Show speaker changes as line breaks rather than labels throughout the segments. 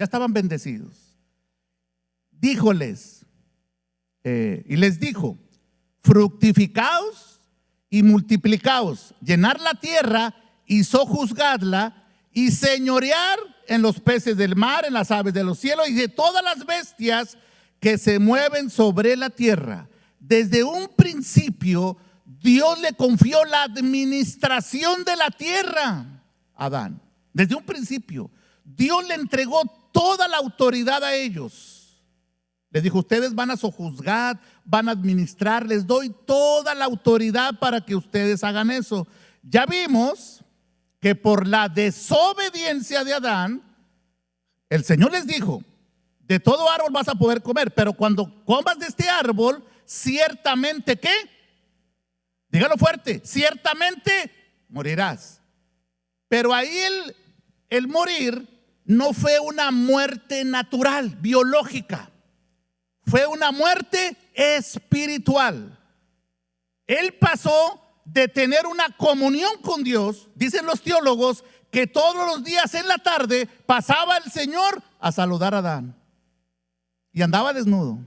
ya estaban bendecidos. Díjoles, y les dijo: fructificaos y multiplicaos, llenar la tierra y sojuzgadla, y señorear en los peces del mar, en las aves de los cielos y de todas las bestias que se mueven sobre la tierra. Desde un principio Dios le confió la administración de la tierra a Adán. Desde un principio Dios le entregó toda la autoridad a ellos. Les dijo: ustedes van a sojuzgar, van a administrar, les doy toda la autoridad para que ustedes hagan eso. Ya vimos que por la desobediencia de Adán, el Señor les dijo: de todo árbol vas a poder comer, pero cuando comas de este árbol, ciertamente, ¿qué? Dígalo fuerte: ciertamente morirás. Pero ahí el morir no fue una muerte natural, biológica. Fue una muerte espiritual. Él pasó de tener una comunión con Dios. Dicen los teólogos que todos los días en la tarde pasaba el Señor a saludar a Adán y andaba desnudo.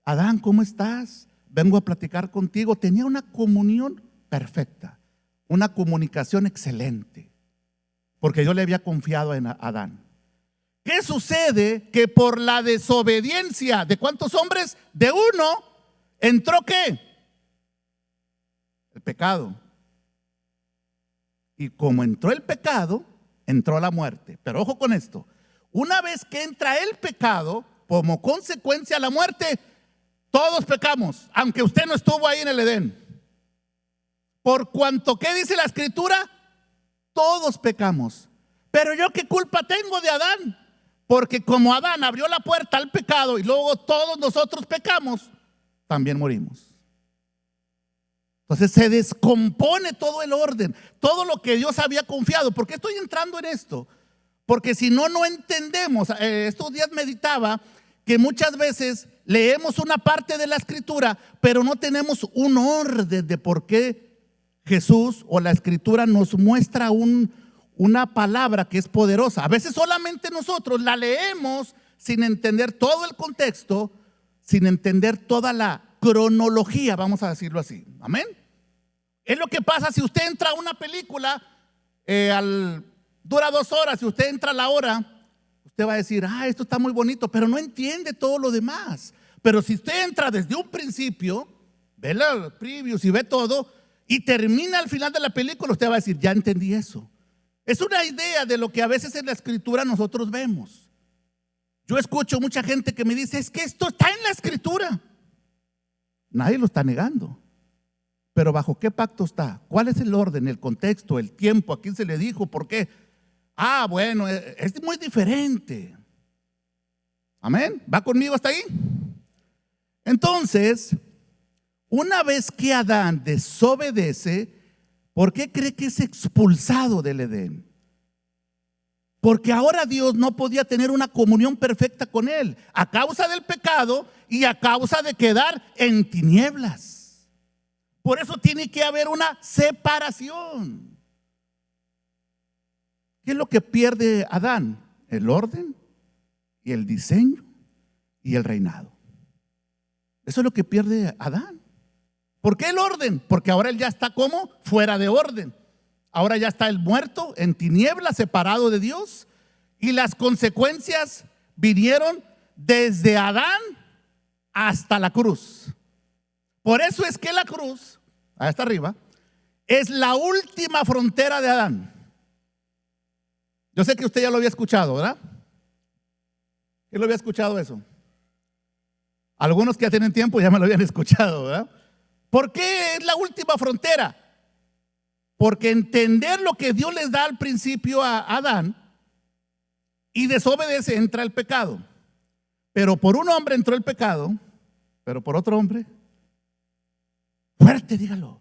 Adán, ¿cómo estás? Vengo a platicar contigo. Tenía una comunión perfecta, una comunicación excelente, porque Dios le había confiado en Adán. ¿Qué sucede? Que por la desobediencia ¿de cuántos hombres? De uno, entró ¿qué? El pecado. Y como entró el pecado, entró la muerte. Pero ojo con esto: una vez que entra el pecado, como consecuencia la muerte, todos pecamos, aunque usted no estuvo ahí en el Edén. Por cuanto, ¿qué dice la Escritura? Todos pecamos. Pero yo, ¿qué culpa tengo de Adán? Porque como Adán abrió la puerta al pecado y luego todos nosotros pecamos, también morimos. Entonces se descompone todo el orden, todo lo que Dios había confiado. ¿Por qué estoy entrando en esto? Porque si no, no entendemos. Estos días meditaba que muchas veces leemos una parte de la Escritura, pero no tenemos un orden de por qué Jesús o la Escritura nos muestra una palabra que es poderosa. A veces solamente nosotros la leemos sin entender todo el contexto, sin entender toda la cronología, vamos a decirlo así. Amén. Es lo que pasa si usted entra a una película, dura 2 horas, si usted entra a la hora, usted va a decir: esto está muy bonito, pero no entiende todo lo demás. Pero si usted entra desde un principio, ve los previews y ve todo, y termina al final de la película, usted va a decir: ya entendí eso. Es una idea de lo que a veces en la Escritura nosotros vemos. Yo escucho mucha gente que me dice: es que esto está en la Escritura. Nadie lo está negando. Pero ¿bajo qué pacto está? ¿Cuál es el orden, el contexto, el tiempo? ¿A quién se le dijo? ¿Por qué? Bueno, es muy diferente. Amén. ¿Va conmigo hasta ahí? Entonces, una vez que Adán desobedece, ¿por qué cree que es expulsado del Edén? Porque ahora Dios no podía tener una comunión perfecta con él, a causa del pecado y a causa de quedar en tinieblas. Por eso tiene que haber una separación. ¿Qué es lo que pierde Adán? El orden y el diseño y el reinado. Eso es lo que pierde Adán. ¿Por qué el orden? Porque ahora él ya está como fuera de orden. Ahora ya está el muerto en tinieblas, separado de Dios. Y las consecuencias vinieron desde Adán hasta la cruz. Por eso es que la cruz, hasta arriba, es la última frontera de Adán. Yo sé que usted ya lo había escuchado, ¿verdad? ¿Quién lo había escuchado eso? Algunos que ya tienen tiempo ya me lo habían escuchado, ¿verdad? ¿Por qué es la última frontera? Porque entender lo que Dios les da al principio a Adán y desobedece, entra el pecado. Pero por un hombre entró el pecado, pero por otro hombre, fuerte, dígalo,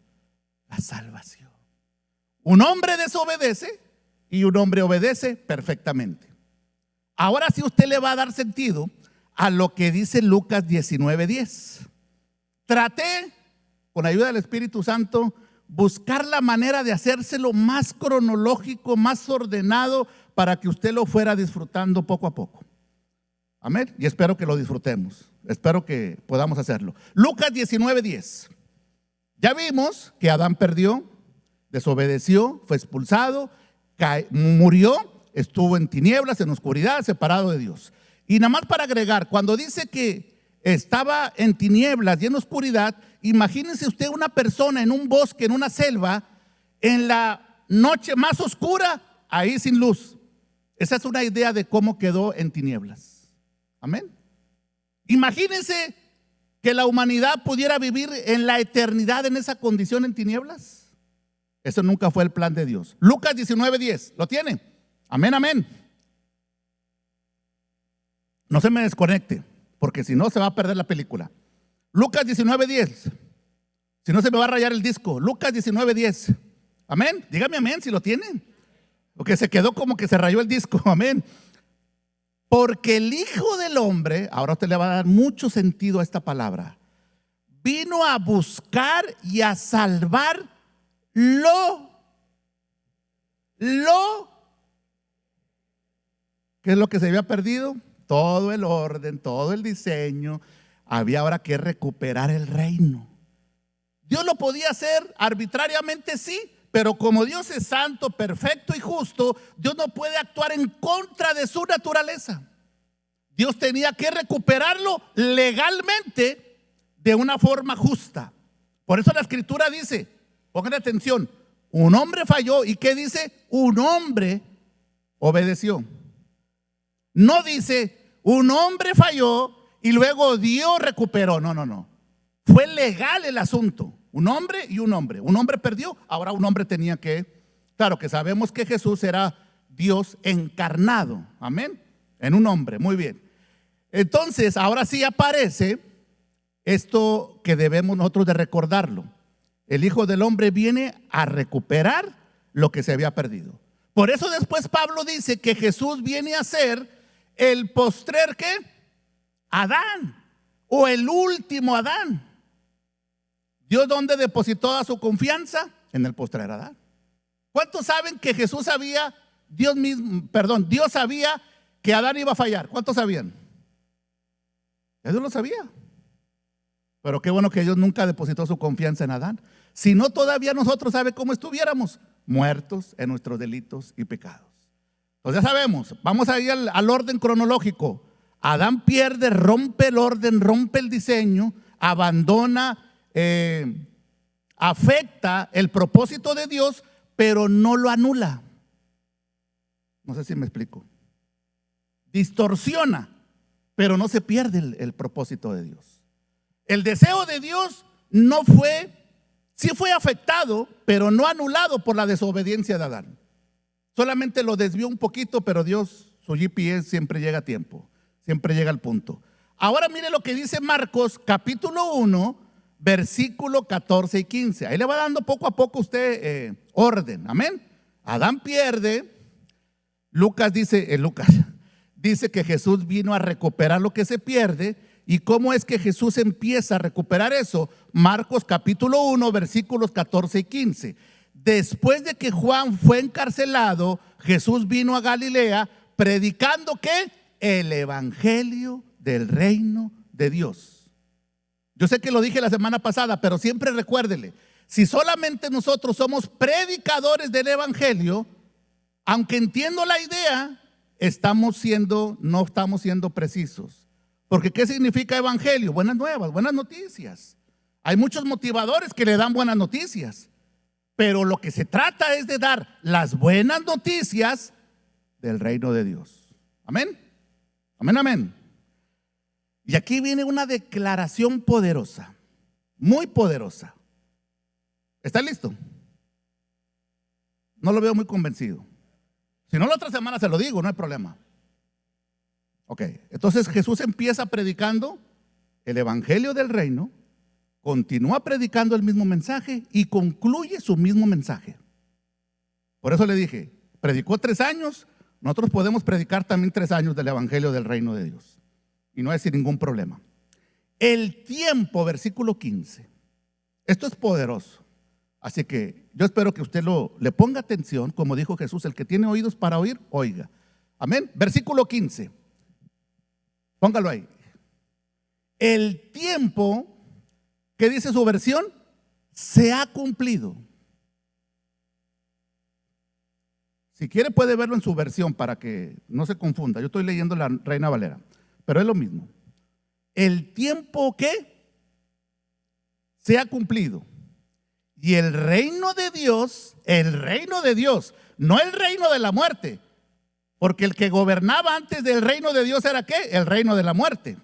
la salvación. Un hombre desobedece y un hombre obedece perfectamente. Ahora sí usted le va a dar sentido a lo que dice Lucas 19:10. Traté, con ayuda del Espíritu Santo, buscar la manera de hacérselo más cronológico, más ordenado, para que usted lo fuera disfrutando poco a poco. Amén. Y espero que lo disfrutemos. Espero que podamos hacerlo. Lucas 19:10. Ya vimos que Adán perdió, desobedeció, fue expulsado, murió, estuvo en tinieblas, en oscuridad, separado de Dios. Y nada más para agregar, cuando dice que estaba en tinieblas y en oscuridad, imagínense usted una persona en un bosque, en una selva, en la noche más oscura, ahí sin luz. Esa es una idea de cómo quedó en tinieblas. Amén. Imagínense que la humanidad pudiera vivir en la eternidad en esa condición en tinieblas. Eso nunca fue el plan de Dios. Lucas 19:10, ¿lo tiene? Amén, amén. No se me desconecte, porque si no se va a perder la película. Lucas 19:10. Si no se me va a rayar el disco. Lucas 19:10. Amén. Dígame amén si lo tienen. Porque se quedó como que se rayó el disco. Amén. Porque el Hijo del Hombre, ahora usted le va a dar mucho sentido a esta palabra, vino a buscar y a salvar ¿qué es lo que se había perdido? Todo el orden, todo el diseño. Había ahora que recuperar el reino. Dios lo podía hacer arbitrariamente, sí, pero como Dios es santo, perfecto y justo, Dios no puede actuar en contra de su naturaleza. Dios tenía que recuperarlo legalmente de una forma justa. Por eso la Escritura dice, pongan atención, un hombre falló. ¿Y qué dice? Un hombre obedeció. No dice, un hombre falló y luego Dios recuperó. No, no, no. Fue legal el asunto. Un hombre y un hombre. Un hombre perdió, ahora un hombre tenía que. Claro que sabemos que Jesús era Dios encarnado. Amén. En un hombre, muy bien. Entonces, ahora sí aparece esto que debemos nosotros de recordarlo. El Hijo del Hombre viene a recuperar lo que se había perdido. Por eso después Pablo dice que Jesús viene a ser el postrer, ¿qué? Adán, o el último Adán. ¿Dios dónde depositó su confianza? En el postrer Adán. ¿Cuántos saben que Jesús sabía, Dios sabía que Adán iba a fallar? ¿Cuántos sabían? Dios lo sabía. Pero qué bueno que Dios nunca depositó su confianza en Adán. Si no, todavía nosotros sabe cómo estuviéramos muertos en nuestros delitos y pecados. Entonces ya sabemos, vamos a ir al orden cronológico. Adán pierde, rompe el orden, rompe el diseño, abandona, afecta el propósito de Dios, pero no lo anula. No sé si me explico. Distorsiona, pero no se pierde el propósito de Dios. El deseo de Dios no fue, sí fue afectado, pero no anulado por la desobediencia de Adán. Solamente lo desvió un poquito, pero Dios, su GPS siempre llega a tiempo, siempre llega al punto. Ahora mire lo que dice Marcos capítulo 1, versículo 14 y 15. Ahí le va dando poco a poco usted orden, amén. Adán pierde. Lucas dice que Jesús vino a recuperar lo que se pierde. ¿Y cómo es que Jesús empieza a recuperar eso? Marcos capítulo 1, versículos 14 y 15. Después de que Juan fue encarcelado, Jesús vino a Galilea predicando ¿qué? El evangelio del reino de Dios. Yo sé que lo dije la semana pasada, pero siempre recuérdele, si solamente nosotros somos predicadores del evangelio, aunque entiendo la idea, no estamos siendo precisos. Porque ¿qué significa evangelio? Buenas nuevas, buenas noticias. Hay muchos motivadores que le dan buenas noticias, pero lo que se trata es de dar las buenas noticias del reino de Dios. Amén. Amén, amén. Y aquí viene una declaración poderosa, muy poderosa. ¿Está listo? No lo veo muy convencido. Si no, la otra semana se lo digo, no hay problema. Ok, entonces Jesús empieza predicando el evangelio del reino, continúa predicando el mismo mensaje y concluye su mismo mensaje. Por eso le dije, predicó 3 años, nosotros podemos predicar también 3 años del evangelio del reino de Dios y no hay sin ningún problema. El tiempo, versículo 15. Esto es poderoso. Así que yo espero que usted le ponga atención, como dijo Jesús, el que tiene oídos para oír, oiga. Amén. Versículo 15. Póngalo ahí. El tiempo, ¿qué dice su versión? Se ha cumplido. Si quiere puede verlo en su versión para que no se confunda. Yo estoy leyendo la Reina Valera, pero es lo mismo. El tiempo que se ha cumplido. Y el reino de Dios, no el reino de la muerte, porque el que gobernaba antes del reino de Dios era ¿qué? El reino de la muerte.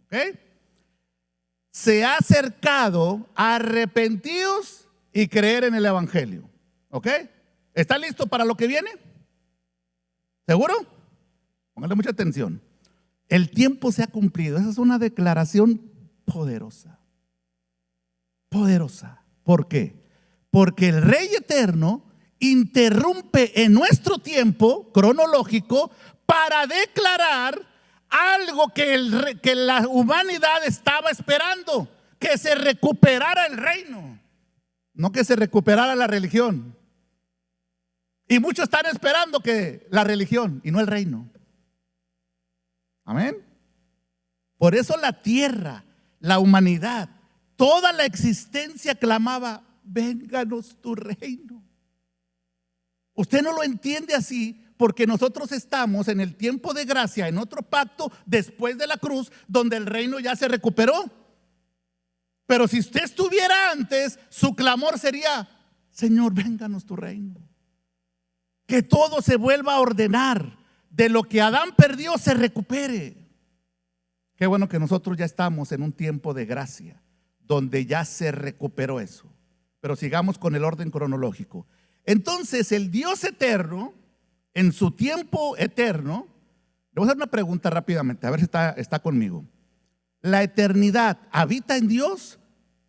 ¿Ok? Se ha acercado, arrepentidos y creer en el evangelio. ¿Ok? ¿Está listo para lo que viene? ¿Seguro? Póngale mucha atención. El tiempo se ha cumplido. Esa es una declaración poderosa. Poderosa. ¿Por qué? Porque el Rey Eterno interrumpe en nuestro tiempo cronológico para declarar algo que la humanidad estaba esperando, que se recuperara el reino, no que se recuperara la religión. Y muchos están esperando que la religión y no el reino. Amén. Por eso la tierra, la humanidad, toda la existencia clamaba: vénganos tu reino. Usted no lo entiende así porque nosotros estamos en el tiempo de gracia, en otro pacto después de la cruz, donde el reino ya se recuperó. Pero si usted estuviera antes, su clamor sería: Señor, vénganos tu reino. Que todo se vuelva a ordenar, de lo que Adán perdió se recupere. Qué bueno que nosotros ya estamos en un tiempo de gracia, donde ya se recuperó eso. Pero sigamos con el orden cronológico. Entonces el Dios eterno, en su tiempo eterno, le voy a hacer una pregunta rápidamente, a ver si está conmigo. ¿La eternidad habita en Dios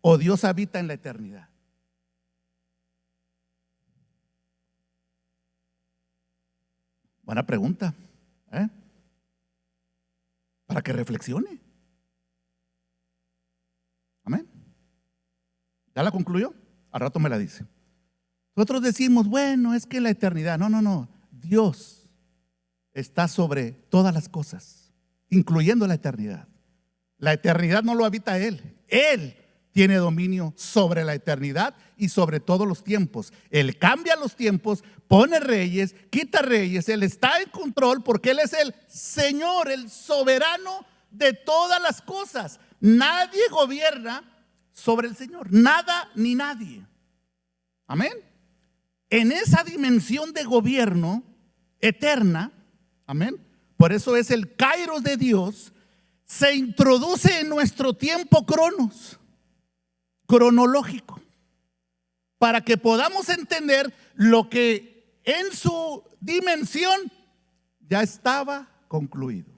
o Dios habita en la eternidad? Buena pregunta, para que reflexione. Amén. ¿Ya la concluyó? Al rato me la dice. Nosotros decimos, bueno, es que la eternidad. No. Dios está sobre todas las cosas, incluyendo la eternidad. La eternidad no lo habita Él. Él tiene dominio sobre la eternidad y sobre todos los tiempos. Él cambia los tiempos, pone reyes, quita reyes. Él está en control porque Él es el Señor, el soberano de todas las cosas. Nadie gobierna sobre el Señor, nada ni nadie. Amén. En esa dimensión de gobierno eterna, amén, por eso es el Kairos de Dios, se introduce en nuestro tiempo cronológico, para que podamos entender lo que en su dimensión ya estaba concluido.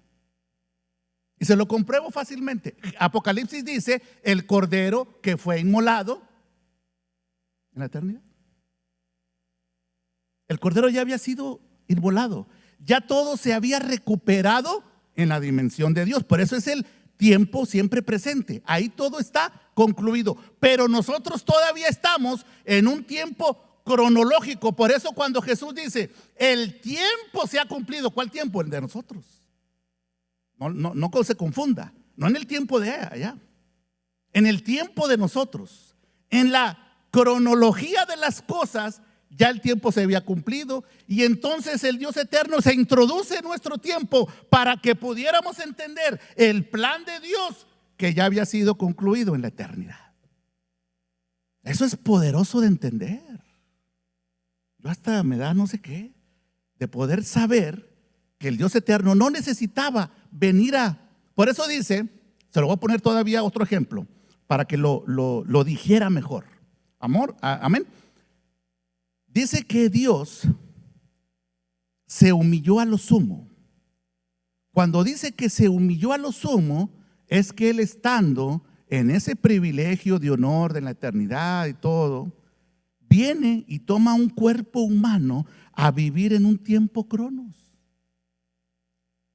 Y se lo compruebo fácilmente. Apocalipsis dice: el cordero que fue inmolado en la eternidad. El cordero ya había sido inmolado. Ya todo se había recuperado en la dimensión de Dios. Por eso es el tiempo siempre presente. Ahí todo está concluido. Pero nosotros todavía estamos en un tiempo cronológico. Por eso cuando Jesús dice: el tiempo se ha cumplido. ¿Cuál tiempo? El de nosotros. No se confunda. No en el tiempo de allá. En el tiempo de nosotros. En la cronología de las cosas, ya el tiempo se había cumplido. Y entonces el Dios eterno se introduce en nuestro tiempo para que pudiéramos entender el plan de Dios que ya había sido concluido en la eternidad. Eso es poderoso de entender. Yo hasta me da no sé qué de poder saber que el Dios eterno no necesitaba venir por eso dice, se lo voy a poner todavía otro ejemplo para que lo dijera mejor. Amén. Dice que Dios se humilló a lo sumo. Cuando dice que se humilló a lo sumo, es que Él, estando en ese privilegio de honor de la eternidad y todo, viene y toma un cuerpo humano a vivir en un tiempo cronos.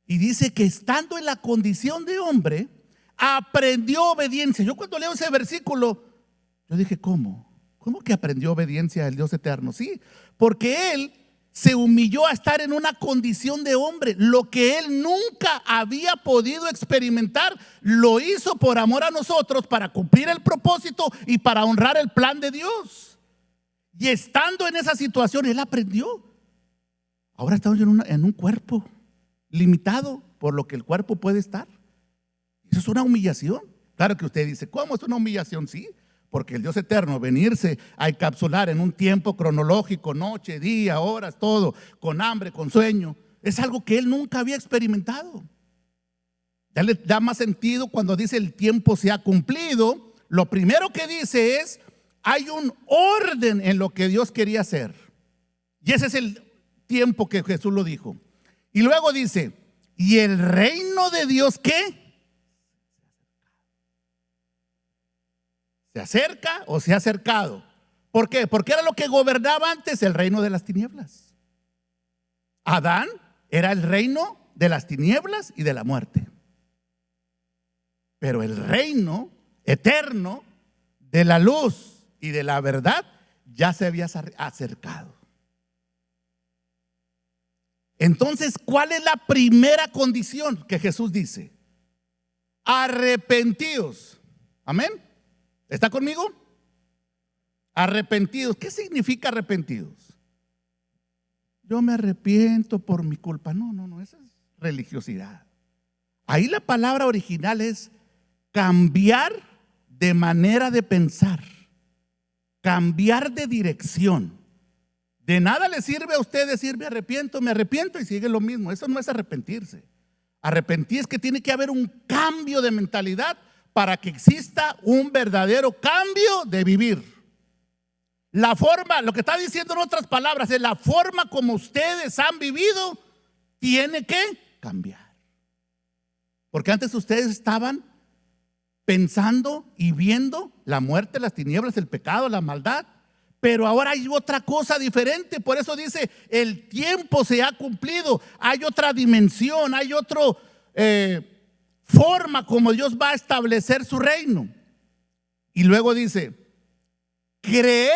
Y dice que estando en la condición de hombre, aprendió obediencia. Yo cuando leo ese versículo, yo dije, ¿cómo ¿Cómo que aprendió obediencia al Dios eterno? Sí, porque Él se humilló a estar en una condición de hombre. Lo que Él nunca había podido experimentar, lo hizo por amor a nosotros, para cumplir el propósito y para honrar el plan de Dios. Y estando en esa situación, Él aprendió. Ahora estamos en un cuerpo limitado por lo que el cuerpo puede estar. Eso es una humillación. Claro que usted dice, ¿cómo es una humillación? Sí, porque el Dios eterno venirse a encapsular en un tiempo cronológico, noche, día, horas, todo, con hambre, con sueño, es algo que Él nunca había experimentado. Ya le da más sentido cuando dice el tiempo se ha cumplido. Lo primero que dice es, hay un orden en lo que Dios quería hacer. Y ese es el tiempo que Jesús lo dijo. Y luego dice, ¿y el reino de Dios qué? ¿Se acerca o se ha acercado? ¿Por qué? Porque era lo que gobernaba antes, el reino de las tinieblas. Adán era el reino de las tinieblas y de la muerte. Pero el reino eterno de la luz y de la verdad ya se había acercado. Entonces, ¿cuál es la primera condición que Jesús dice? Arrepentidos. Amén. ¿Está conmigo? Arrepentidos. ¿Qué significa arrepentidos? Yo me arrepiento por mi culpa. No, esa es religiosidad. Ahí la palabra original es cambiar de manera de pensar, cambiar de dirección. De nada le sirve a usted decir me arrepiento y sigue lo mismo. Eso no es arrepentirse. Arrepentir es que tiene que haber un cambio de mentalidad para que exista un verdadero cambio de vivir. La forma, lo que está diciendo en otras palabras, es la forma como ustedes han vivido tiene que cambiar. Porque antes ustedes estaban pensando y viendo la muerte, las tinieblas, el pecado, la maldad. Pero ahora hay otra cosa diferente. Por eso dice, el tiempo se ha cumplido. Hay otra dimensión, hay otra forma como Dios va a establecer su reino. Y luego dice, creer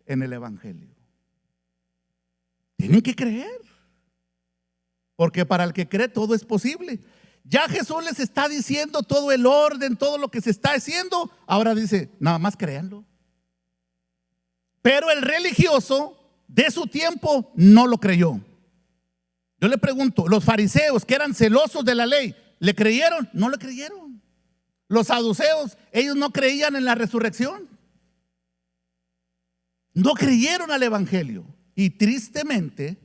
en el evangelio. Tienen que creer, porque para el que cree todo es posible. Ya Jesús les está diciendo todo el orden, todo lo que se está haciendo. Ahora dice, nada más créanlo. Pero el religioso de su tiempo no lo creyó. Yo le pregunto, los fariseos que eran celosos de la ley, ¿le creyeron? No le creyeron. Los saduceos, ellos no creían en la resurrección. No creyeron al evangelio. Y tristemente,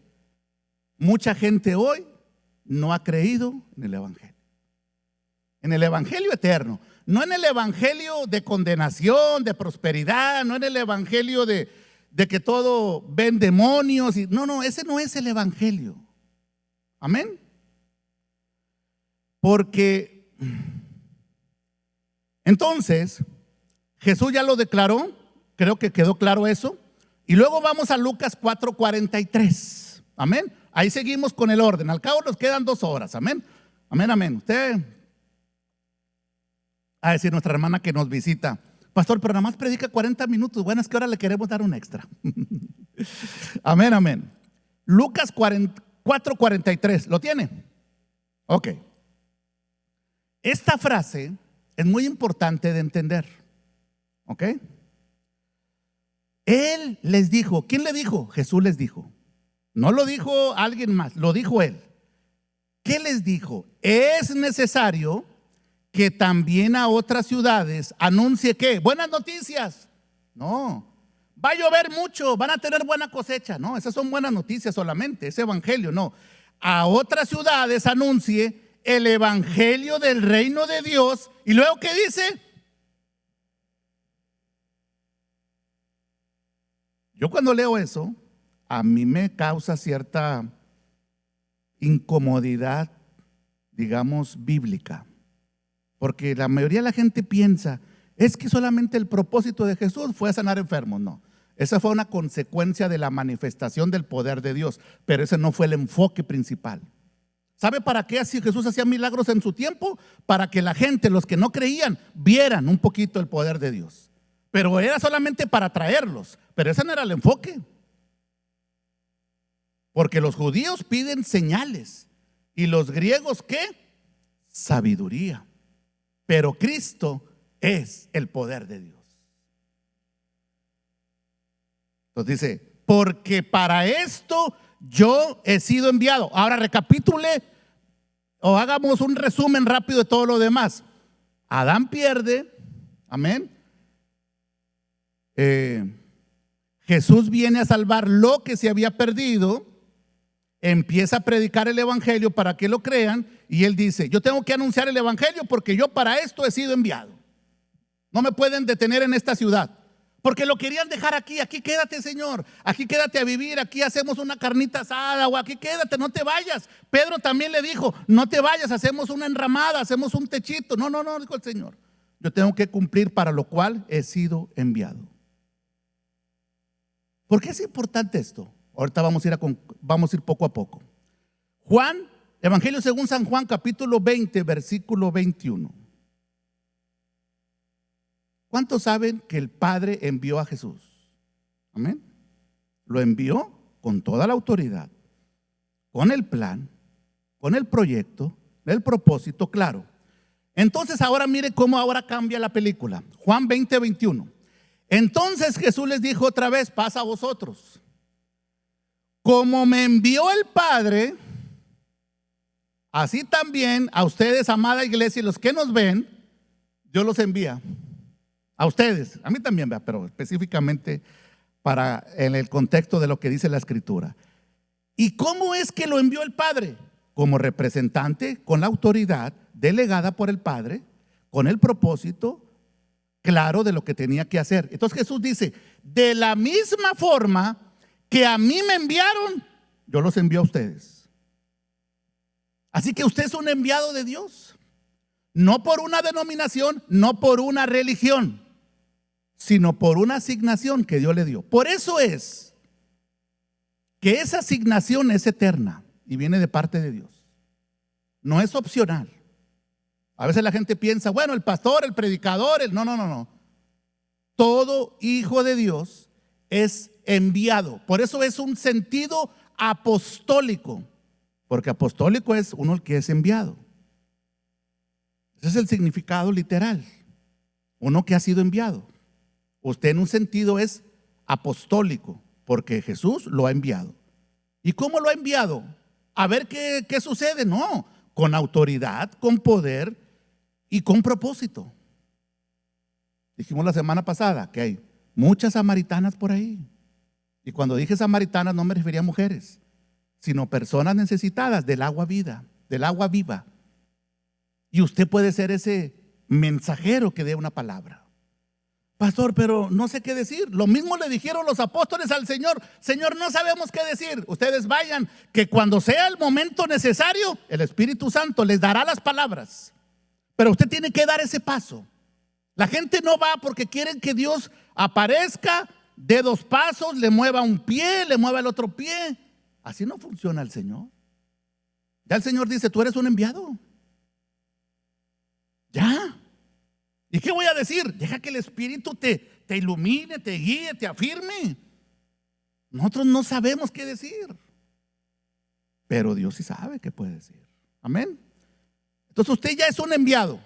mucha gente hoy no ha creído en el evangelio. En el evangelio eterno. No en el evangelio de condenación, de prosperidad, no en el evangelio de que todo ven demonios. No, ese no es el evangelio. Amén. Porque entonces Jesús ya lo declaró, creo que quedó claro eso. Y luego vamos a Lucas 4:43. Amén. Ahí seguimos con el orden. Al cabo nos quedan 2 horas. Amén. Amén. Usted a decir nuestra hermana que nos visita, pastor, pero nada más predica 40 minutos. Bueno, es que ahora le queremos dar un extra. Amén. Lucas 4:43. ¿Lo tiene? Ok. Esta frase es muy importante de entender. Ok. Él les dijo. ¿Quién le dijo? Jesús les dijo. No lo dijo alguien más, lo dijo él. ¿Qué les dijo? Es necesario que también a otras ciudades anuncie ¿qué? Buenas noticias. No, va a llover mucho, van a tener buena cosecha. No, esas son buenas noticias solamente, ese evangelio. No, a otras ciudades anuncie el evangelio del reino de Dios. Y luego ¿qué dice? Yo cuando leo eso, a mí me causa cierta incomodidad, digamos, bíblica. Porque la mayoría de la gente piensa, es que solamente el propósito de Jesús fue sanar enfermos. No, esa fue una consecuencia de la manifestación del poder de Dios, pero ese no fue el enfoque principal. ¿Sabe para qué así Jesús hacía milagros en su tiempo? Para que la gente, los que no creían, vieran un poquito el poder de Dios. pero era solamente para traerlos. Pero ese no era el enfoque. Porque los judíos piden señales y los griegos, ¿qué? Sabiduría. Pero Cristo es el poder de Dios. Entonces dice, porque para esto yo he sido enviado. Ahora recapitule o hagamos un resumen rápido de todo lo demás. Adán pierde, amén. Jesús viene a salvar lo que se había perdido. Empieza a predicar el evangelio para que lo crean. Y él dice, yo tengo que anunciar el evangelio porque yo para esto he sido enviado. No me pueden detener en esta ciudad, porque lo querían dejar aquí. Aquí quédate, Señor, aquí quédate a vivir. Aquí hacemos una carnita asada, o aquí quédate, no te vayas. Pedro también le dijo, no te vayas, hacemos una enramada, hacemos un techito. No, dijo el Señor, yo tengo que cumplir para lo cual he sido enviado. ¿Por qué es importante esto? Ahorita vamos a ir poco a poco. Juan, Evangelio según San Juan, capítulo 20, versículo 21. ¿Cuántos saben que el Padre envió a Jesús? Amén. Lo envió con toda la autoridad, con el plan, con el proyecto, el propósito claro. Entonces ahora mire cómo ahora cambia la película. Juan 20, 21. Entonces Jesús les dijo otra vez, pasa a vosotros. Como me envió el Padre, así también a ustedes, amada iglesia, y los que nos ven, Dios los envía. A ustedes, a mí también, pero específicamente en el contexto de lo que dice la Escritura. ¿Y cómo es que lo envió el Padre? Como representante, con la autoridad delegada por el Padre, con el propósito claro de lo que tenía que hacer. Entonces Jesús dice, de la misma forma que a mí me enviaron, yo los envío a ustedes. Así que usted es un enviado de Dios, no por una denominación, no por una religión, sino por una asignación que Dios le dio. Por eso es que esa asignación es eterna y viene de parte de Dios. No es opcional. A veces la gente piensa, bueno, el pastor, el predicador, no. Todo hijo de Dios es enviado. Por eso es un sentido apostólico, porque apostólico es uno el que es enviado. Ese es el significado literal, uno que ha sido enviado. Usted en un sentido es apostólico, porque Jesús lo ha enviado. ¿Y cómo lo ha enviado? A ver qué sucede. No, con autoridad, con poder y con propósito. Dijimos la semana pasada que hay muchas samaritanas por ahí. Y cuando dije samaritanas no me refería a mujeres, sino personas necesitadas del agua vida, del agua viva. Y usted puede ser ese mensajero que dé una palabra. Pastor, pero no sé qué decir. Lo mismo le dijeron los apóstoles al Señor. Señor, no sabemos qué decir. Ustedes vayan, que cuando sea el momento necesario, el Espíritu Santo les dará las palabras. Pero usted tiene que dar ese paso. La gente no va porque quieren que Dios aparezca, dé dos pasos, le mueva un pie, le mueva el otro pie. Así no funciona el Señor. Ya el Señor dice, tú eres un enviado. Ya. ¿Y qué voy a decir? Deja que el Espíritu te ilumine, te guíe, te afirme. Nosotros no sabemos qué decir, pero Dios sí sabe qué puede decir. Amén. Entonces usted ya es un enviado.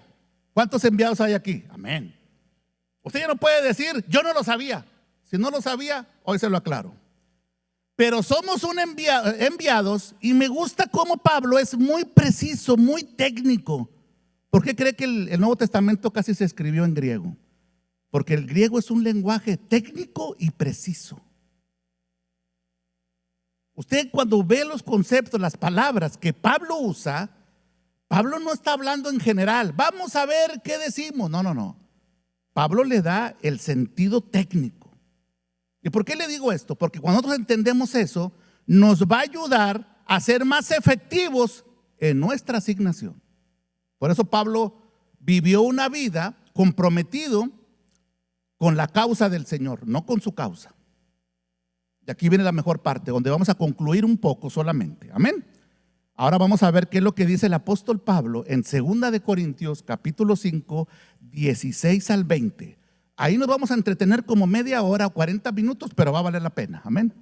¿Cuántos enviados hay aquí? Amén. Usted ya no puede decir, yo no lo sabía. Si no lo sabía, hoy se lo aclaro. Pero somos enviados, y me gusta cómo Pablo es muy preciso, muy técnico. ¿Por qué cree que el Nuevo Testamento casi se escribió en griego? Porque el griego es un lenguaje técnico y preciso. Usted cuando ve los conceptos, las palabras que Pablo usa, Pablo no está hablando en general. Vamos a ver qué decimos. No. Pablo le da el sentido técnico. ¿Y por qué le digo esto? Porque cuando nosotros entendemos eso, nos va a ayudar a ser más efectivos en nuestra asignación. Por eso Pablo vivió una vida comprometido con la causa del Señor, no con su causa. Y aquí viene la mejor parte, donde vamos a concluir un poco solamente. Amén. Ahora vamos a ver qué es lo que dice el apóstol Pablo en 2 de Corintios capítulo 5, 16 al 20. Ahí nos vamos a entretener como media hora o 40 minutos, pero va a valer la pena, amén.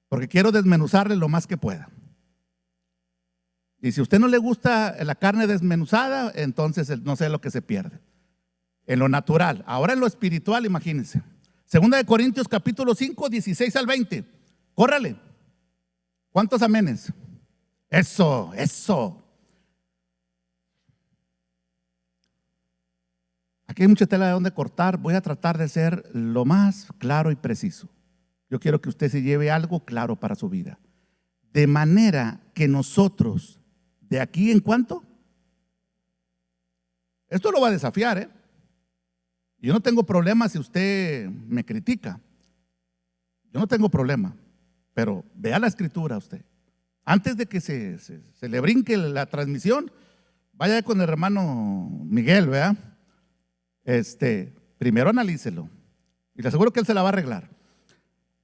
Porque quiero desmenuzarle lo más que pueda. Y si a usted no le gusta la carne desmenuzada, entonces no sé lo que se pierde. En lo natural, ahora en lo espiritual, imagínense. Segunda de Corintios capítulo 5, 16 al 20. Córrale. ¿Cuántos amenes? Eso. Aquí hay mucha tela de donde cortar. Voy a tratar de ser lo más claro y preciso. Yo quiero que usted se lleve algo claro para su vida. De manera que nosotros, de aquí en cuánto, esto lo va a desafiar, ¿eh? Yo no tengo problema si usted me critica. Yo no tengo problema. Pero vea la escritura usted. Antes de que se le brinque la transmisión, vaya con el hermano Miguel, ¿verdad? Primero analícelo. Y le aseguro que él se la va a arreglar.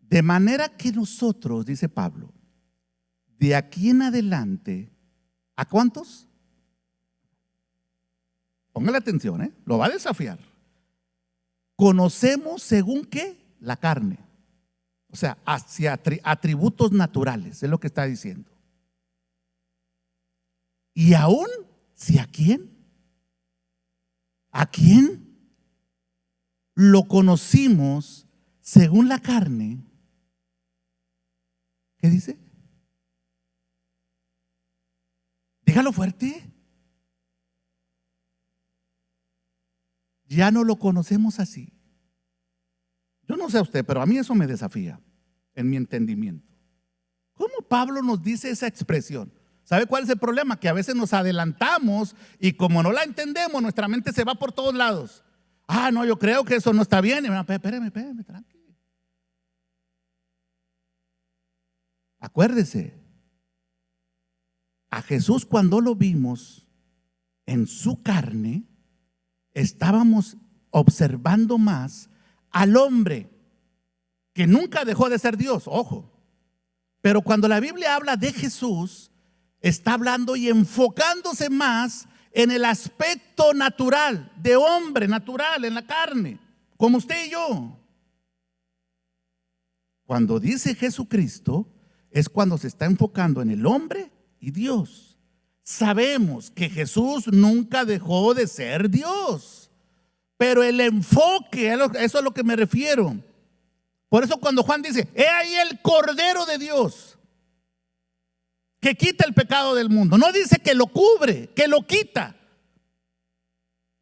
De manera que nosotros, dice Pablo, de aquí en adelante, ¿a cuántos? Póngale atención, lo va a desafiar. Conocemos según qué, la carne. O sea, hacia atributos naturales, es lo que está diciendo. Y aún, si a quién lo conocimos según la carne, ¿qué dice? Dígalo fuerte. Ya no lo conocemos así. Yo no sé a usted, pero a mí eso me desafía en mi entendimiento. ¿Cómo Pablo nos dice esa expresión? ¿Sabe cuál es el problema? Que a veces nos adelantamos y como no la entendemos, nuestra mente se va por todos lados. No, yo creo que eso no está bien. Espéreme, tranquilo. Acuérdese, a Jesús cuando lo vimos en su carne, estábamos observando más al hombre que nunca dejó de ser Dios, ojo. Pero cuando la Biblia habla de Jesús, está hablando y enfocándose más en el aspecto natural, de hombre natural, en la carne, como usted y yo. Cuando dice Jesucristo, es cuando se está enfocando en el hombre y Dios. Sabemos que Jesús nunca dejó de ser Dios, pero el enfoque, eso es a lo que me refiero. Por eso cuando Juan dice, he ahí el Cordero de Dios que quita el pecado del mundo, no dice que lo cubre, que lo quita.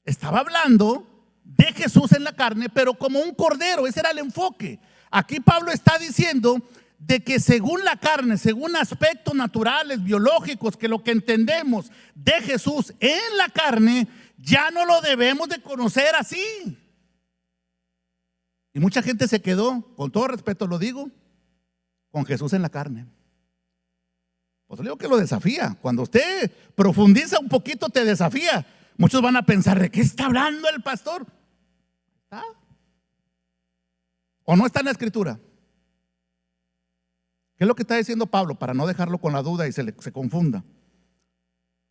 Estaba hablando de Jesús en la carne, pero como un cordero, ese era el enfoque. Aquí Pablo está diciendo de que según la carne, según aspectos naturales, biológicos, que lo que entendemos de Jesús en la carne, ya no lo debemos de conocer así. Y mucha gente se quedó, con todo respeto lo digo, con Jesús en la carne. Pues le digo que lo desafía. Cuando usted profundiza un poquito, te desafía. Muchos van a pensar, ¿de qué está hablando el pastor? ¿Está? ¿O no está en la escritura? ¿Qué es lo que está diciendo Pablo? Para no dejarlo con la duda y se confunda.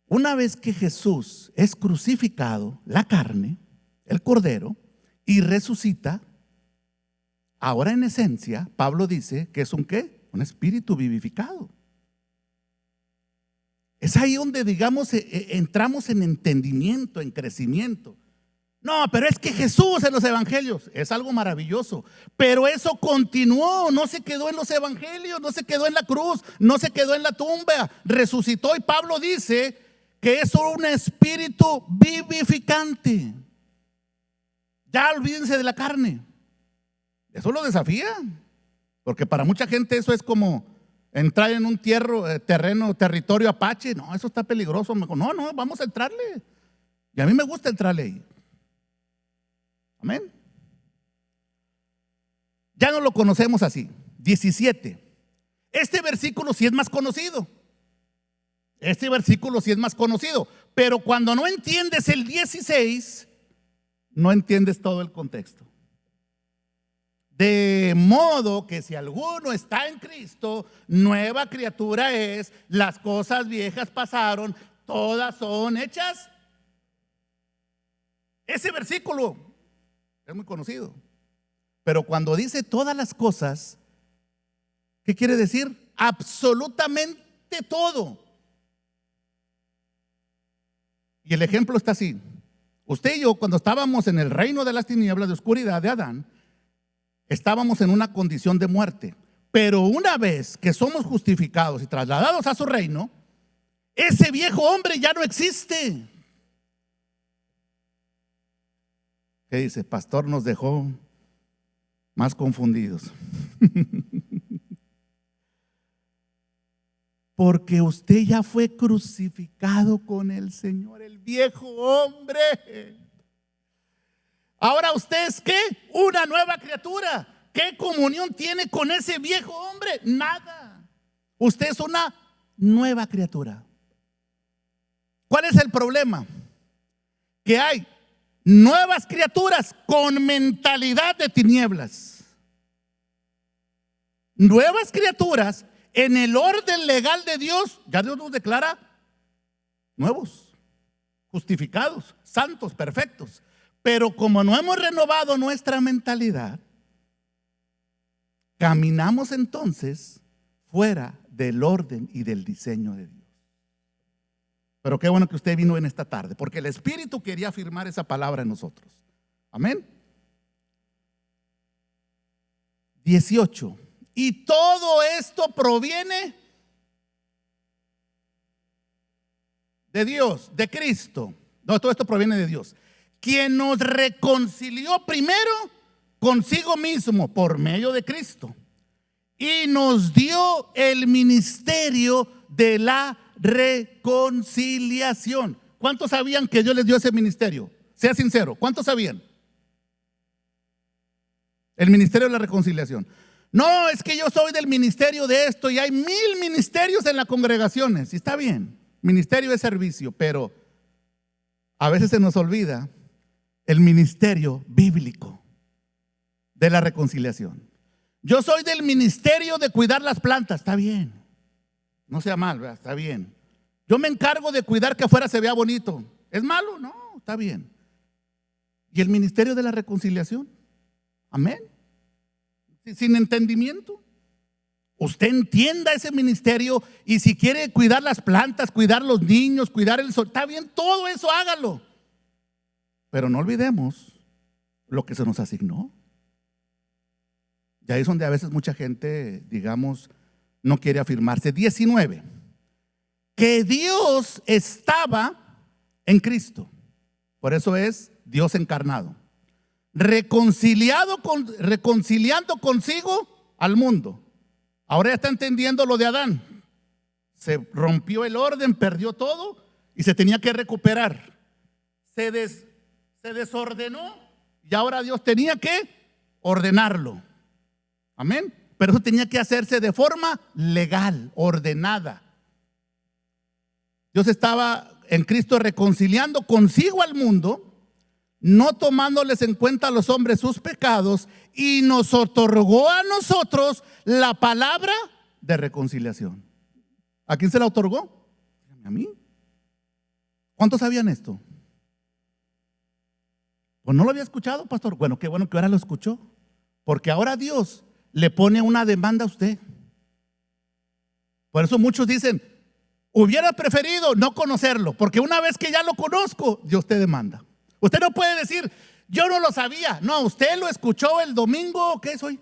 Una vez que Jesús es crucificado, la carne, el cordero, y resucita, ahora en esencia, Pablo dice que es un ¿qué? Un espíritu vivificado. Es ahí donde, digamos, entramos en entendimiento, en crecimiento. No, pero es que Jesús en los evangelios es algo maravilloso, pero eso continuó, no se quedó en los evangelios, no se quedó en la cruz, no se quedó en la tumba, resucitó y Pablo dice que es un espíritu vivificante. Ya olvídense de la carne. Eso lo desafía, porque para mucha gente eso es como entrar en un territorio apache. No, eso está peligroso. No, vamos a entrarle. Y a mí me gusta entrarle ahí. Amén. Ya no lo conocemos así. 17. Este versículo sí es más conocido. Pero cuando no entiendes el 16, no entiendes todo el contexto. De modo que si alguno está en Cristo, nueva criatura es, las cosas viejas pasaron, todas son hechas. Ese versículo Es muy conocido. Pero cuando dice todas las cosas, ¿qué quiere decir? Absolutamente todo. Y el ejemplo está así. Usted y yo, cuando estábamos en el reino de las tinieblas de oscuridad de Adán, estábamos en una condición de muerte. Pero una vez que somos justificados y trasladados a su reino, ese viejo hombre ya no existe. ¿Qué dice? Pastor, nos dejó más confundidos. Porque usted ya fue crucificado con el Señor, el viejo hombre. Ahora usted es ¿qué? Una nueva criatura. ¿Qué comunión tiene con ese viejo hombre? Nada. Usted es una nueva criatura. ¿Cuál es el problema? Que hay nuevas criaturas con mentalidad de tinieblas. Nuevas criaturas en el orden legal de Dios. Ya Dios nos declara nuevos, justificados, santos, perfectos. Pero como no hemos renovado nuestra mentalidad, caminamos entonces fuera del orden y del diseño de Dios. Pero qué bueno que usted vino en esta tarde, porque el Espíritu quería afirmar esa palabra en nosotros. Amén. 18. Y todo esto proviene de Dios, de Cristo. No, todo esto proviene de Dios, quien nos reconcilió primero consigo mismo por medio de Cristo y nos dio el ministerio de la reconciliación. ¿Cuántos sabían que Dios les dio ese ministerio? Sea sincero, ¿cuántos sabían? El ministerio de la reconciliación. No, es que yo soy del ministerio de esto y hay 1000 ministerios en las congregaciones. Y está bien, ministerio de servicio, pero a veces se nos olvida el ministerio bíblico de la reconciliación. Yo soy del ministerio de cuidar las plantas. Está bien, no sea mal, ¿verdad? Está bien. Yo me encargo de cuidar que afuera se vea bonito. ¿Es malo? No, está bien. ¿Y el ministerio de la reconciliación? Amén. Sin entendimiento. Usted entienda ese ministerio y si quiere cuidar las plantas, cuidar los niños, cuidar el sol, está bien, todo eso hágalo. Pero no olvidemos lo que se nos asignó. Y ahí es donde a veces mucha gente, digamos, no quiere afirmarse. 19. Que Dios estaba en Cristo. Por eso es Dios encarnado. Reconciliando consigo al mundo. Ahora ya está entendiendo lo de Adán. Se rompió el orden, perdió todo y se tenía que recuperar. Se desordenó y ahora Dios tenía que ordenarlo. Amén. Pero eso tenía que hacerse de forma legal, ordenada. Dios estaba en Cristo reconciliando consigo al mundo, no tomándoles en cuenta a los hombres sus pecados, y nos otorgó a nosotros la palabra de reconciliación. ¿A quién se la otorgó? A mí. ¿Cuántos sabían esto? Pues no lo había escuchado, pastor. Bueno, qué bueno que ahora lo escuchó, porque ahora Dios le pone una demanda a usted. Por eso muchos dicen, hubiera preferido no conocerlo, porque una vez que ya lo conozco, Dios te demanda. Usted no puede decir, yo no lo sabía. No, usted lo escuchó el domingo, ¿qué es hoy?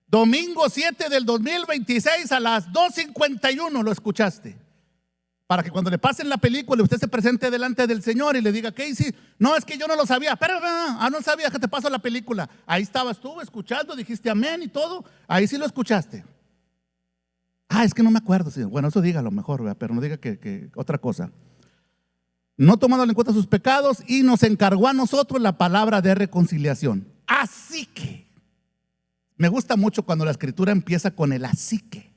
Domingo 7 del 2026 a las 2:51 lo escuchaste. Para que cuando le pasen la película usted se presente delante del Señor y le diga, ¿qué hice? No, es que yo no lo sabía. Pero no sabía que te paso la película. Ahí estabas tú escuchando, dijiste amén y todo. Ahí sí lo escuchaste. Es que no me acuerdo, Señor. Bueno, eso dígalo mejor, ¿verdad? Pero no diga que otra cosa. No tomando en cuenta sus pecados y nos encargó a nosotros la palabra de reconciliación. Así que, me gusta mucho cuando la escritura empieza con el así que.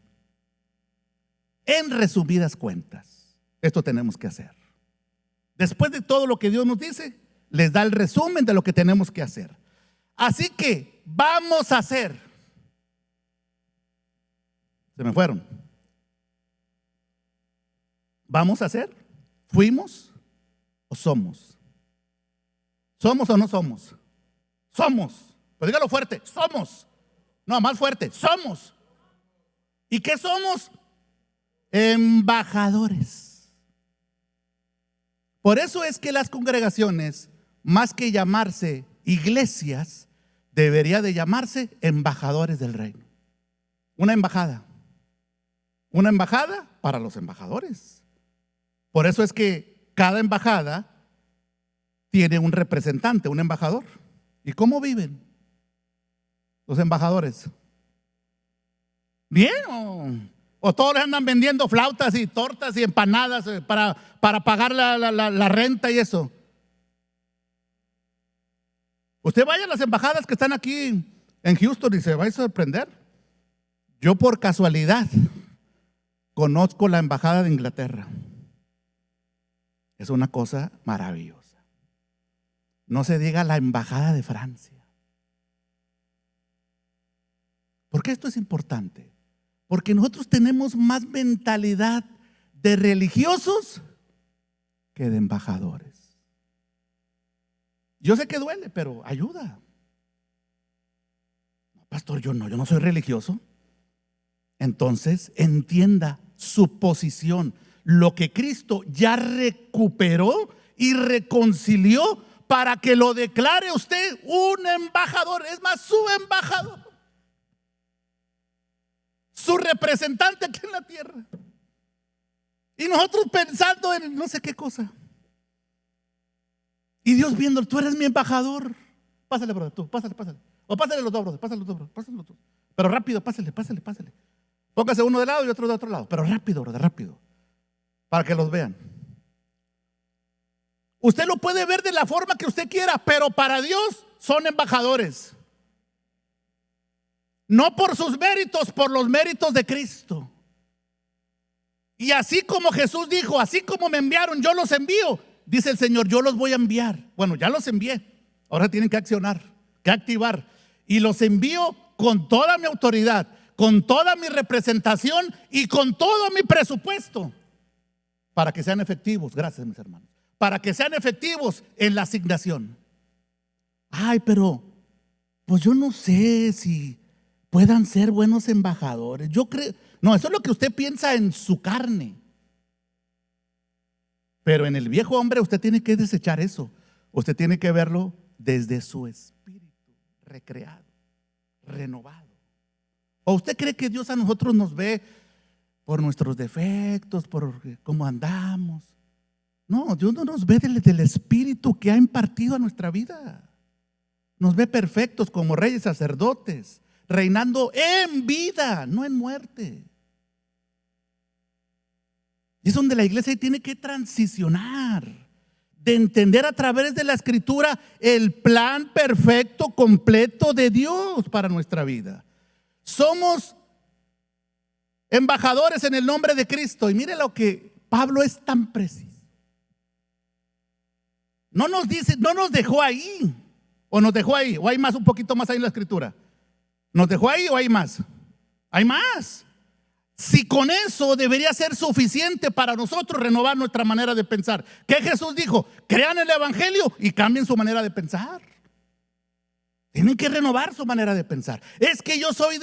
En resumidas cuentas, esto tenemos que hacer. Después de todo lo que Dios nos dice, les da el resumen de lo que tenemos que hacer. Así que vamos a hacer. Se me fueron. Vamos a hacer. Fuimos o somos. ¿Somos o no somos? Somos. Pues dígalo fuerte, somos. No, más fuerte, somos. ¿Y qué somos? Embajadores. Por eso es que las congregaciones, más que llamarse iglesias, debería de llamarse embajadores del reino. Una embajada para los embajadores. Por eso es que cada embajada tiene un representante, un embajador. ¿Y cómo viven los embajadores? ¿Bien? ¿O todos les andan vendiendo flautas y tortas y empanadas para pagar la renta y eso? Usted vaya a las embajadas que están aquí en Houston y se va a sorprender. Yo por casualidad conozco la embajada de Inglaterra. Es una cosa maravillosa. No se diga la embajada de Francia. ¿Por qué esto es importante? Porque nosotros tenemos más mentalidad de religiosos que de embajadores. Yo sé que duele, pero ayuda. Pastor, yo no soy religioso. Entonces entienda su posición, lo que Cristo ya recuperó y reconcilió para que lo declare usted un embajador. Es más, su embajador, su representante aquí en la tierra. Y nosotros pensando en no sé qué cosa. Y Dios viendo, tú eres mi embajador. Pásale, brother, tú, pásale. O pásale los dos, brother, pásale los dos. Pero rápido, pásale. Póngase uno de lado y otro de otro lado. Pero rápido, brother, rápido. Para que los vean. Usted lo puede ver de la forma que usted quiera, pero para Dios son embajadores. No por sus méritos, por los méritos de Cristo. Y así como Jesús dijo, así como me enviaron, yo los envío. Dice el Señor, yo los voy a enviar. Bueno, ya los envié. Ahora tienen que accionar, que activar. Y los envío con toda mi autoridad, con toda mi representación y con todo mi presupuesto. Para que sean efectivos, gracias mis hermanos. Para que sean efectivos en la asignación. Ay, pero pues yo no sé si puedan ser buenos embajadores. Yo creo, no, eso es lo que usted piensa en su carne. Pero en el viejo hombre usted tiene que desechar eso. Usted tiene que verlo desde su espíritu recreado, renovado. ¿O usted cree que Dios a nosotros nos ve por nuestros defectos, por cómo andamos? No, Dios no nos ve del espíritu que ha impartido a nuestra vida. Nos ve perfectos como reyes sacerdotes, reinando en vida, no en muerte. Y es donde la iglesia tiene que transicionar, de entender a través de la escritura el plan perfecto, completo de Dios para nuestra vida. Somos embajadores en el nombre de Cristo. Y mire lo que Pablo es tan preciso. No nos dice, no nos dejó ahí. O nos dejó ahí, o hay más, un poquito más ahí en la escritura. ¿Nos dejó ahí o hay más? Hay más. Si con eso debería ser suficiente para nosotros renovar nuestra manera de pensar. ¿Qué Jesús dijo? Crean el evangelio y cambien su manera de pensar. Tienen que renovar su manera de pensar. Es que yo soy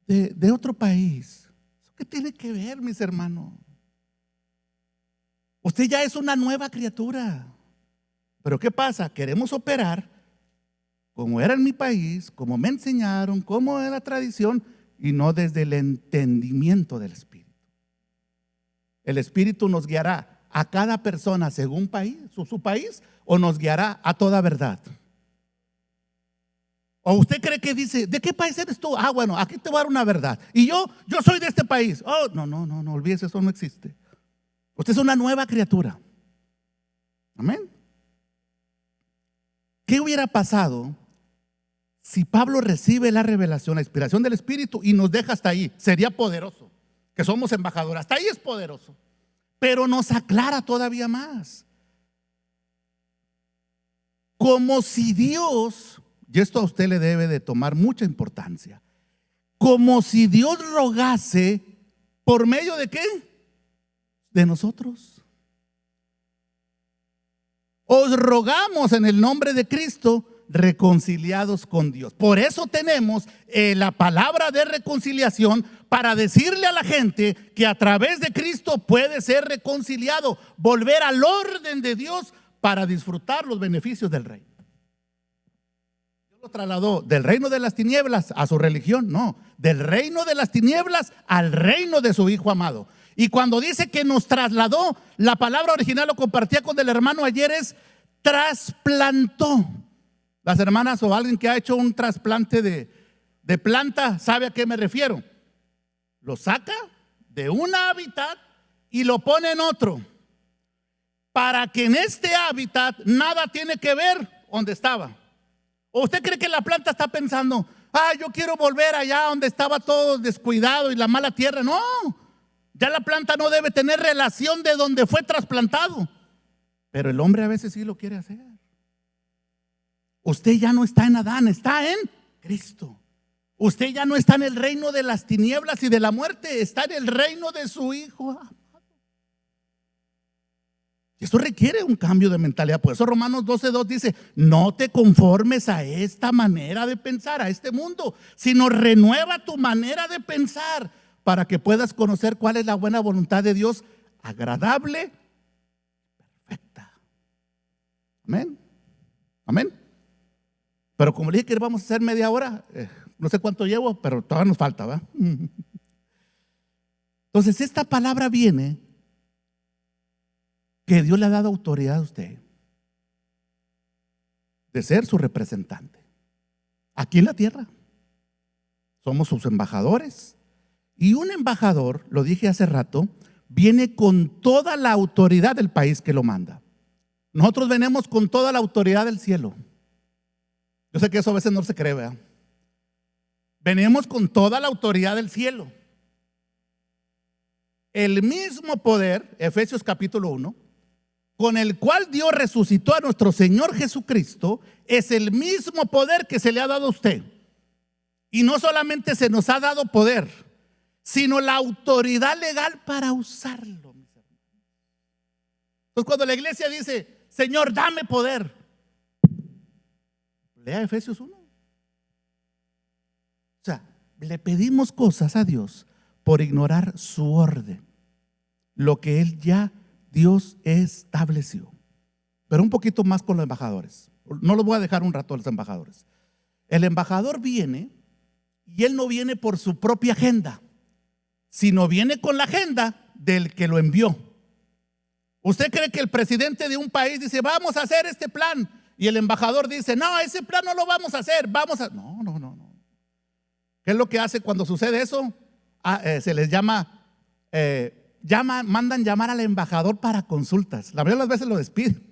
de otro país. ¿Qué tiene que ver, mis hermanos? Usted ya es una nueva criatura. Pero ¿qué pasa? Queremos operar como era en mi país, como me enseñaron, como era la tradición, y no desde el entendimiento del Espíritu. El Espíritu nos guiará a cada persona según país, su país, o nos guiará a toda verdad. ¿O usted cree que dice, ¿de qué país eres tú? Ah, bueno, aquí te voy a dar una verdad. Y yo soy de este país. Oh, no, olvídese, eso no existe. Usted es una nueva criatura. Amén. ¿Qué hubiera pasado si Pablo recibe la revelación, la inspiración del Espíritu y nos deja hasta ahí? Sería poderoso, que somos embajadores. Hasta ahí es poderoso. Pero nos aclara todavía más. Como si Dios, y esto a usted le debe de tomar mucha importancia, como si Dios rogase por medio de ¿qué? De nosotros. os rogamos en el nombre de Cristo, reconciliados con Dios. Por eso tenemos la palabra de reconciliación, para decirle a la gente que a través de Cristo puede ser reconciliado, volver al orden de Dios para disfrutar los beneficios del reino. Dios lo trasladó del reino de las tinieblas a su religión, no, del reino de las tinieblas al reino de su Hijo amado. Y cuando dice que nos trasladó, la palabra original, lo compartía con el hermano ayer, es trasplantó. Las hermanas o alguien que ha hecho un trasplante de planta sabe a qué me refiero. Lo saca de un hábitat y lo pone en otro, para que en este hábitat nada tiene que ver donde estaba. ¿O usted cree que la planta está pensando, yo quiero volver allá donde estaba todo descuidado y la mala tierra? No, ya la planta no debe tener relación de donde fue trasplantado. Pero el hombre a veces sí lo quiere hacer. Usted ya no está en Adán, está en Cristo. Usted ya no está en el reino de las tinieblas y de la muerte, está en el reino de su Hijo amado. Y eso requiere un cambio de mentalidad. Por eso Romanos 12:2 dice: no te conformes a esta manera de pensar, a este mundo, sino renueva tu manera de pensar, para que puedas conocer cuál es la buena voluntad de Dios, agradable, perfecta. Amén. Amén. Pero como le dije que vamos a hacer media hora, no sé cuánto llevo, pero todavía nos falta, ¿va? Entonces esta palabra viene que Dios le ha dado autoridad a usted de ser su representante aquí en la tierra. Somos sus embajadores. Y un embajador, lo dije hace rato, viene con toda la autoridad del país que lo manda. Nosotros venimos con toda la autoridad del cielo. Yo sé que eso a veces no se cree, ¿verdad? Venimos con toda la autoridad del cielo. El mismo poder, Efesios capítulo 1, con el cual Dios resucitó a nuestro Señor Jesucristo, es el mismo poder que se le ha dado a usted. Y no solamente se nos ha dado poder, sino la autoridad legal para usarlo, mis hermanos. Entonces cuando la iglesia dice: Señor, dame poder, lea Efesios 1. O sea, le pedimos cosas a Dios por ignorar su orden, lo que Él ya, Dios estableció. Pero un poquito más con los embajadores. No los voy a dejar un rato a los embajadores. El embajador viene, y él no viene por su propia agenda, sino viene con la agenda del que lo envió. ¿Usted cree que el presidente de un país dice: vamos a hacer este plan? Y el embajador dice: no, ese plan no lo vamos a hacer, No. ¿Qué es lo que hace cuando sucede eso? Se les mandan llamar al embajador para consultas. La mayoría de las veces lo despiden.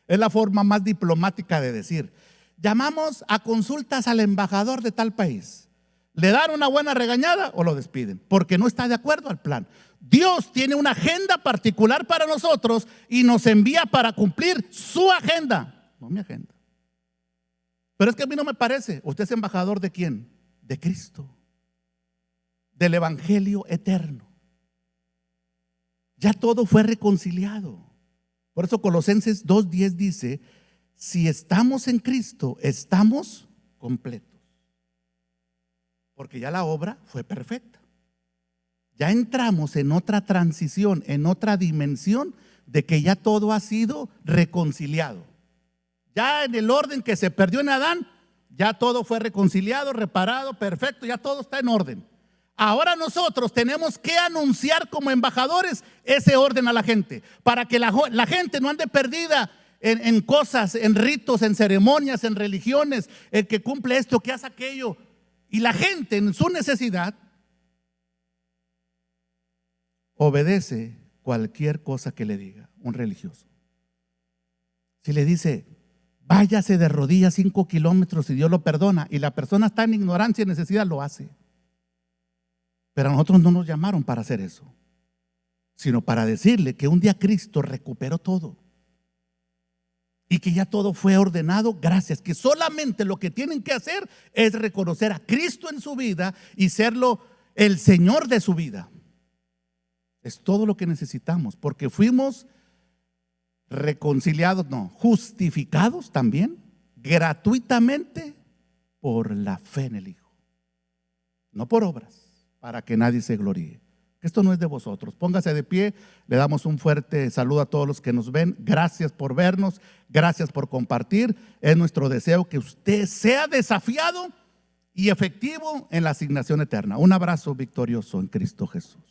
Es la forma más diplomática de decir: llamamos a consultas al embajador de tal país. ¿Le dan una buena regañada o lo despiden? Porque no está de acuerdo al plan. Dios tiene una agenda particular para nosotros y nos envía para cumplir su agenda, no mi agenda. Pero es que a mí no me parece. ¿Usted es embajador de quién? De Cristo, del evangelio eterno. Ya todo fue reconciliado. Por eso Colosenses 2:10 dice: si estamos en Cristo, estamos completos, porque ya la obra fue perfecta. Ya entramos en otra transición, en otra dimensión de que ya todo ha sido reconciliado. Ya en el orden que se perdió en Adán, ya todo fue reconciliado, reparado, perfecto, ya todo está en orden. Ahora nosotros tenemos que anunciar como embajadores ese orden a la gente, para que la gente no ande perdida en cosas, en ritos, en ceremonias, en religiones, el que cumple esto, que hace aquello. Y la gente en su necesidad obedece cualquier cosa que le diga un religioso. Si le dice: váyase de rodillas 5 kilómetros y Dios lo perdona, y la persona está en ignorancia y necesidad, lo hace. Pero a nosotros no nos llamaron para hacer eso, sino para decirle que un día Cristo recuperó todo y que ya todo fue ordenado. Gracias, que solamente lo que tienen que hacer es reconocer a Cristo en su vida y serlo el Señor de su vida. Es todo lo que necesitamos, porque fuimos reconciliados, no, justificados también, gratuitamente por la fe en el Hijo, no por obras, para que nadie se gloríe. Esto no es de vosotros. Póngase de pie, le damos un fuerte saludo a todos los que nos ven. Gracias por vernos, gracias por compartir. Es nuestro deseo que usted sea desafiado y efectivo en la asignación eterna. Un abrazo victorioso en Cristo Jesús.